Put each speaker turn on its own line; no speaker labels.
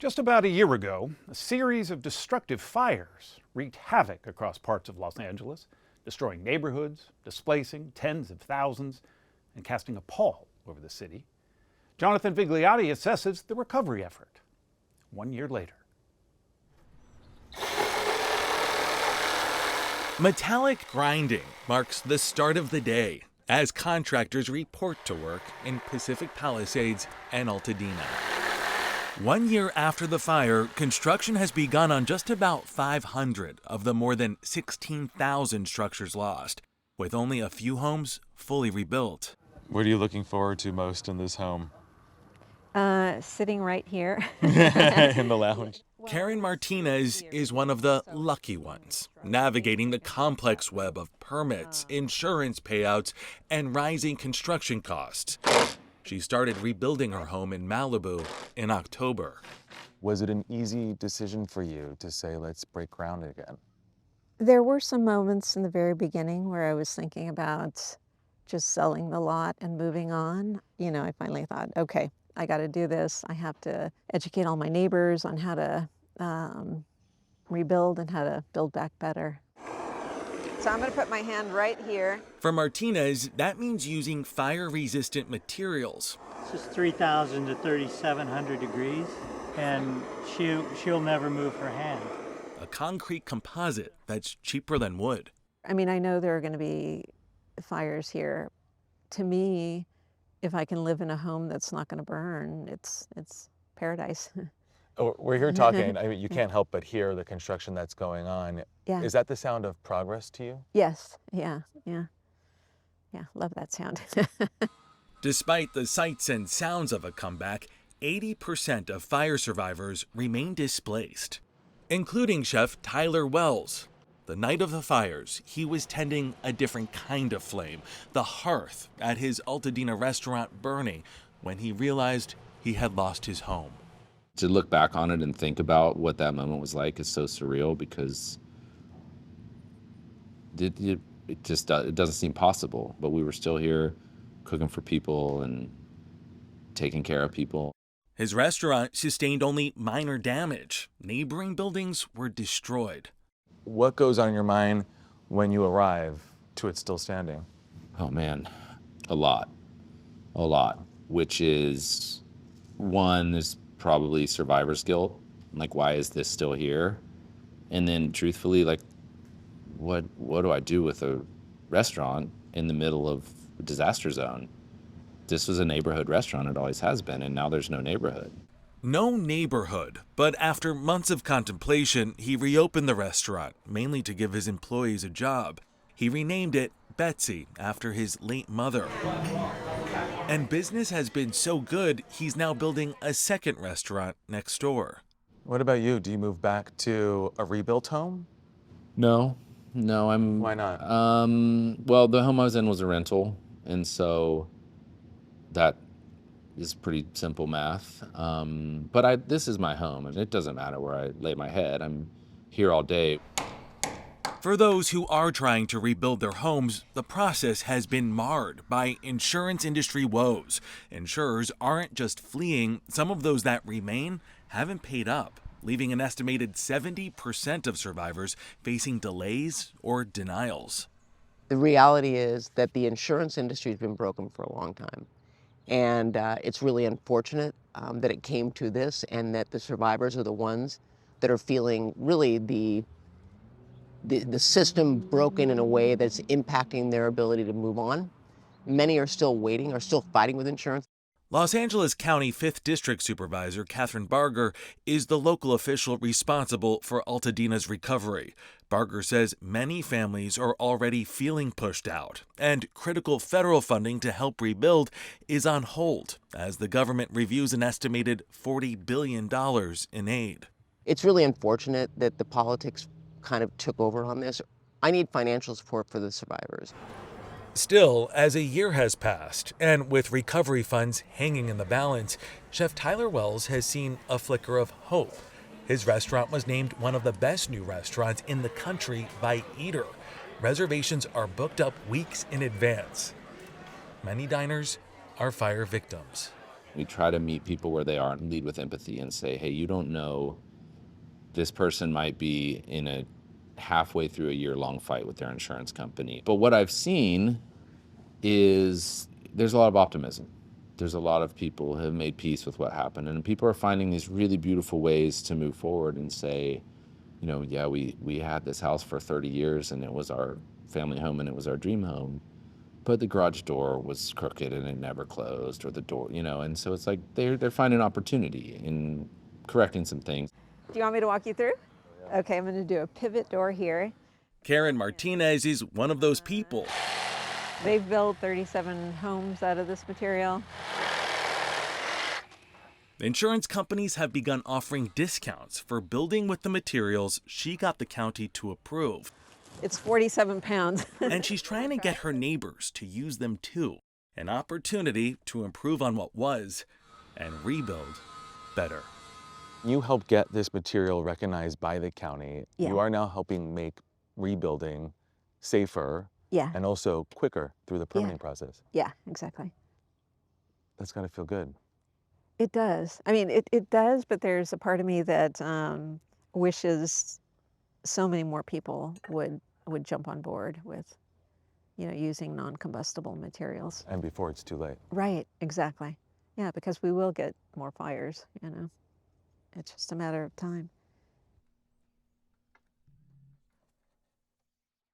Just about a year ago, a series of destructive fires wreaked havoc across parts of Los Angeles, destroying neighborhoods, displacing tens of thousands, and casting a pall over the city. Jonathan Vigliotti assesses the recovery effort 1 year later.
Metallic grinding marks the start of the day as contractors report to work in Pacific Palisades and Altadena. 1 year after the fire, construction has begun on just about 500 of the more than 16,000 structures lost, with only a few homes fully rebuilt.
What are you looking forward to most in this home?
Sitting right here.
In the lounge.
Karen Martinez is one of the lucky ones, navigating the complex web of permits, insurance payouts, and rising construction costs. She started rebuilding her home in Malibu in October.
Was it an easy decision for you to say, let's break ground again?
There were some moments in the very beginning where I was thinking about just selling the lot and moving on. I finally thought, okay, I got to do this. I have to educate all my neighbors on how to rebuild and how to build back better. So I'm going to put my hand right here.
For Martinez, that means using fire-resistant materials.
It's just 3,000 to 3,700 degrees, and she'll never move her hand.
A concrete composite that's cheaper than wood.
I mean, I know there are going to be fires here. To me, if I can live in a home that's not going to burn, it's paradise.
We're here talking, I mean, you can't help but hear the construction that's going on.
Yeah.
Is that the sound of progress to you?
Yes, yeah, love that sound.
Despite the sights and sounds of a comeback, 80% of fire survivors remain displaced, including Chef Tyler Wells. The night of the fires, he was tending a different kind of flame, the hearth at his Altadena restaurant burning, when he realized he had lost his home.
To look back on it and think about what that moment was like is so surreal because it doesn't seem possible. But we were still here cooking for people and taking care of people.
His restaurant sustained only minor damage. Neighboring buildings were destroyed.
What goes on in your mind when you arrive to it still standing?
Oh man, a lot, which is one is probably survivor's guilt. Like, why is this still here? And then truthfully, like, what do I do with a restaurant in the middle of a disaster zone? This was a neighborhood restaurant, it always has been, and now there's no neighborhood.
No neighborhood, but after months of contemplation, he reopened the restaurant, mainly to give his employees a job. He renamed it Betsy after his late mother. And business has been so good, he's now building a second restaurant next door.
What about you? Do you move back to a rebuilt home?
No,
Why not?
Well, the home I was in was a rental, and so that is pretty simple math. But this is my home, and it doesn't matter where I lay my head. I'm here all day.
For those who are trying to rebuild their homes, the process has been marred by insurance industry woes. Insurers aren't just fleeing, some of those that remain haven't paid up, leaving an estimated 70% of survivors facing delays or denials.
The reality is that the insurance industry has been broken for a long time. And it's really unfortunate that it came to this and that the survivors are the ones that are feeling really the system broken in a way that's impacting their ability to move on. Many are still waiting, are still fighting with insurance.
Los Angeles County 5th District Supervisor Catherine Barger is the local official responsible for Altadena's recovery. Barger says many families are already feeling pushed out, and critical federal funding to help rebuild is on hold as the government reviews an estimated $40 billion in aid.
It's really unfortunate that the politics kind of took over on this. I need financial support for the survivors.
Still, as a year has passed, and with recovery funds hanging in the balance, Chef Tyler Wells has seen a flicker of hope. His restaurant was named one of the best new restaurants in the country by Eater. Reservations are booked up weeks in advance. Many diners are fire victims.
We try to meet people where they are and lead with empathy and say, hey, you don't know, this person might be in a halfway through a year-long fight with their insurance company. But what I've seen is there's a lot of optimism. There's a lot of people who have made peace with what happened, and people are finding these really beautiful ways to move forward and say, you know, yeah, we had this house for 30 years and it was our family home and it was our dream home, but the garage door was crooked and it never closed, or the door, you know, and so it's like they're finding opportunity in correcting some things.
Do you want me to walk you through? Okay, I'm going to do a pivot door here.
Karen Martinez is one of those people.
They've built 37 homes out of this material.
Insurance companies have begun offering discounts for building with the materials she got the county to approve.
It's 47 pounds.
And she's trying to get her neighbors to use them too. An opportunity to improve on what was and rebuild better.
You helped get this material recognized by the county.
Yeah.
You are now helping make rebuilding safer
Yeah,
and also quicker through the permitting process.
yeah, exactly.
That's got to feel good.
It does. I mean, it does, but there's a part of me that wishes so many more people would jump on board with, you know, using non-combustible materials.
And before it's too late.
Right, exactly. Yeah, because we will get more fires, you know. It's just a matter of time.